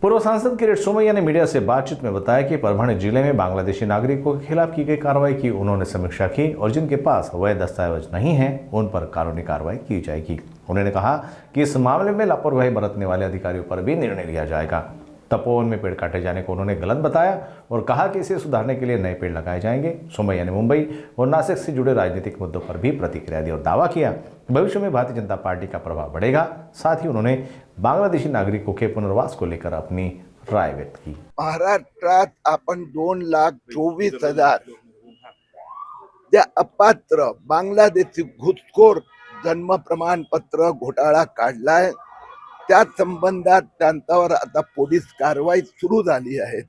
पूर्व सांसद किरीट सोमैया ने मीडिया से बातचीत में बताया कि परभणी जिले में बांग्लादेशी नागरिकों के खिलाफ की गई कार्रवाई की उन्होंने समीक्षा की और जिनके पास वैध दस्तावेज नहीं है उन पर कानूनी कार्रवाई की जाएगी। उन्होंने कहा कि इस मामले में लापरवाही बरतने वाले अधिकारियों पर भी निर्णय लिया जाएगा। तपोवन में पेड़ काटे जाने को उन्होंने गलत बताया और कहा कि इसे सुधारने के लिए नए पेड़ लगाए जाएंगे। सोमैया ने मुंबई और नासिक से जुड़े राजनीतिक मुद्दों पर भी प्रतिक्रिया दी और दावा किया कि भविष्य में भारतीय जनता पार्टी का प्रभाव बढ़ेगा। साथ ही उन्होंने बांग्लादेशी नागरिकों के पुनर्वास को लेकर अपनी राय व्यक्त की। महाराष्ट्रात आपण 2,24,000 ज्या अपात्र बांगलादेशी घुसखोर जन्म प्रमाणपत्र घोटाळा काढलाय त्या संबंधात त्यांच्यावर आता पोलीस कारवाई सुरू झाली आहे।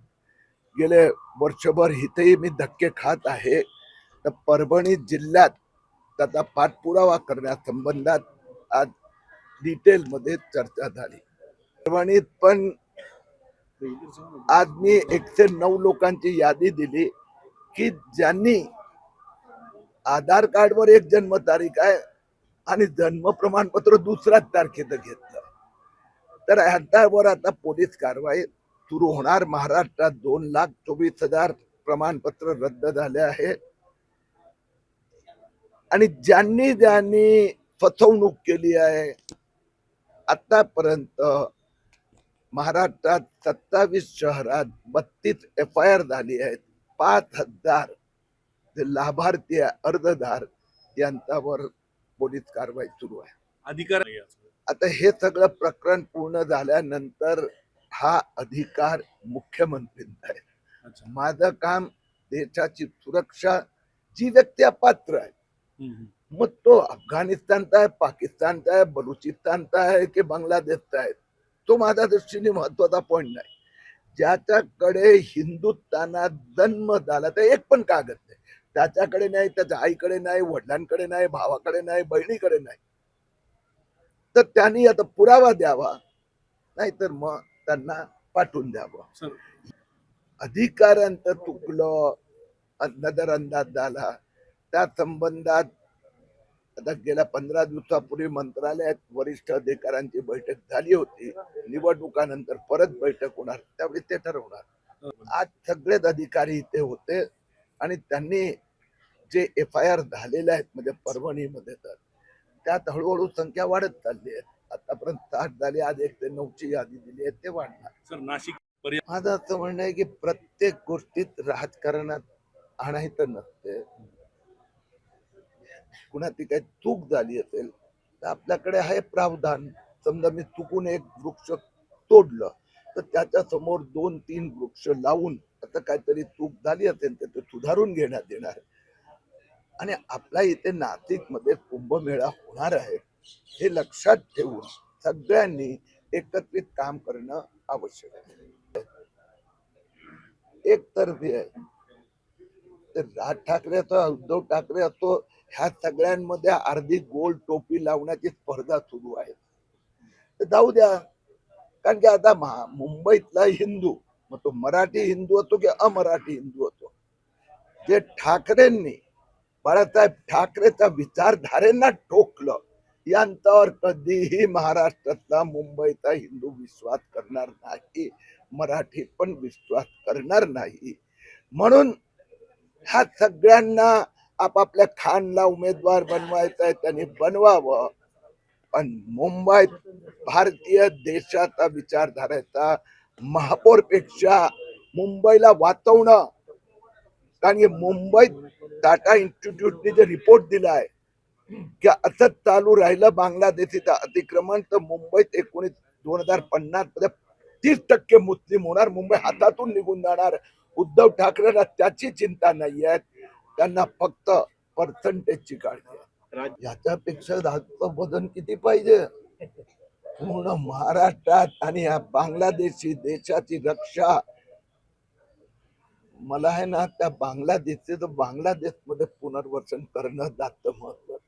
गेले वर्षभर इथेही मी धक्के खात आहे। तर परभणी जिल्ह्यात त्याचा पाठपुरावा करण्यासंबंधात आज डिटेल मध्ये चर्चा झाली। परभणीत पण आज मी 109 लोकांची यादी दिली की ज्यांनी आधार कार्डवर एक जन्म तारीख आहे आणि जन्म प्रमाणपत्र दुसऱ्याच तारखेचं घेतलं। तर ह्याच्यावर आता पोलीस कारवाई सुरू होणार। महाराष्ट्रात 2,24,000 प्रमाणपत्र रद्द झाले आहे आणि ज्यांनी ज्यांनी फसवणूक केली आहे आतापर्यंत महाराष्ट्रात 27 शहरात 32 FIR झाली आहेत। 5,000 जे लाभार्थी अर्जदार यांच्यावर पोलीस कारवाई सुरू आहे। अधिकार आता हे सगळं प्रकरण पूर्ण झाल्यानंतर हा अधिकार मुख्यमंत्र्यांचा आहे। माझं काम देशाची सुरक्षा, जी व्यक्ती अपात्र आहे मग तो अफगाणिस्तानचा आहे, पाकिस्तानचा आहे, बलुचिस्तानचा आहे की बांगलादेशचा आहे, तो माझ्या दृष्टीने महत्वाचा पॉइंट नाही। ज्याच्याकडे हिंदुस्थानात जन्म झाला तर एक पण कागद नाही, त्याच्याकडे नाही, त्याच्या आईकडे नाही, वडिलांकडे नाही, भावाकडे नाही, बहिणीकडे नाही, तर त्यांनी आता पुरावा द्यावा, नाहीतर मग त्यांना पाठवून द्यावं। अधिकाऱ्यांचं चुकलं, नजरअंदाज झाला, त्या संबंधात आता गेल्या 15 दिवसापूर्वी मंत्रालयात वरिष्ठ अधिकाऱ्यांची बैठक झाली होती। निवडणुकानंतर परत बैठक होणार, त्यावेळी ते ठरवणार। आज सगळेच अधिकारी इथे होते आणि त्यांनी जे FIR झालेले आहेत म्हणजे परभणीमध्ये तर त्यात हळूहळू संख्या वाढत चालली आहे। आतापर्यंत 60 झाली, आज 1 ते 9 ची यादी दिली आहे, ते वाढणार। सर नाशिक माझं असं म्हणणं आहे की प्रत्येक गोष्टीत राजकारणात आणायचं नसते। कुणाची काही चूक झाली असेल तर आपल्याकडे आहे प्रावधान। समजा मी चुकून एक वृक्ष तोडलं तर त्याच्या समोर 2-3 वृक्ष लावून आता काहीतरी चूक झाली असेल तर ते सुधारून घेण्यात येणार। आणि आपल्या इथे नाशिक मध्ये कुंभमेळा होणार आहे, हे लक्षात ठेवून सगळ्यांनी एकत्रित काम करणं आवश्यक आहे। एकतर्फी आहे तर राज ठाकरे असो, उद्धव ठाकरे असो, ह्या सगळ्यांमध्ये अर्धी गोल टोपी लावण्याची स्पर्धा सुरू आहे। तर जाऊ द्या, कारण की आता मुंबईतला हिंदू, मग तो मराठी हिंदू असो की अमराठी हिंदू असो, जे ठाकरेंनी बाळासाहेब ठाकरेच्या विचारधारेंना ठोकलं, यांच्यावर कधीही महाराष्ट्रातला मुंबईचा हिंदू विश्वास करणार नाही, मराठी पण विश्वास करणार नाही। म्हणून ह्या सगळ्यांना आपापल्या खानला उमेदवार बनवायचा आहे, त्यांनी बनवावं, पण मुंबईत भारतीय देशाचा विचारधारेचा महापौरपेक्षा मुंबईला वाचवणं। कारण की मुंबईत टाटा इन्स्टिट्यूटने जे रिपोर्ट दिलाय की असंच चालू राहिलं बांगलादेशीचं अतिक्रमण तर मुंबईत 2050 मध्ये 30% मुस्लिम होणार, मुंबई हातातून निघून जाणार। उद्धव ठाकरेंना त्याची चिंता नाहीये, त्यांना फक्त पर्सेंटेजची काळजी आहे। याच्यापेक्षा राष्ट्रवजन किती पाहिजे? पूर्ण महाराष्ट्रात आणि या बांगलादेशी देशाची रक्षा, मला आहे ना त्या बांगलादेशचं बांगलादेशमध्ये पुनर्वसन करणं जास्त महत्वाचं।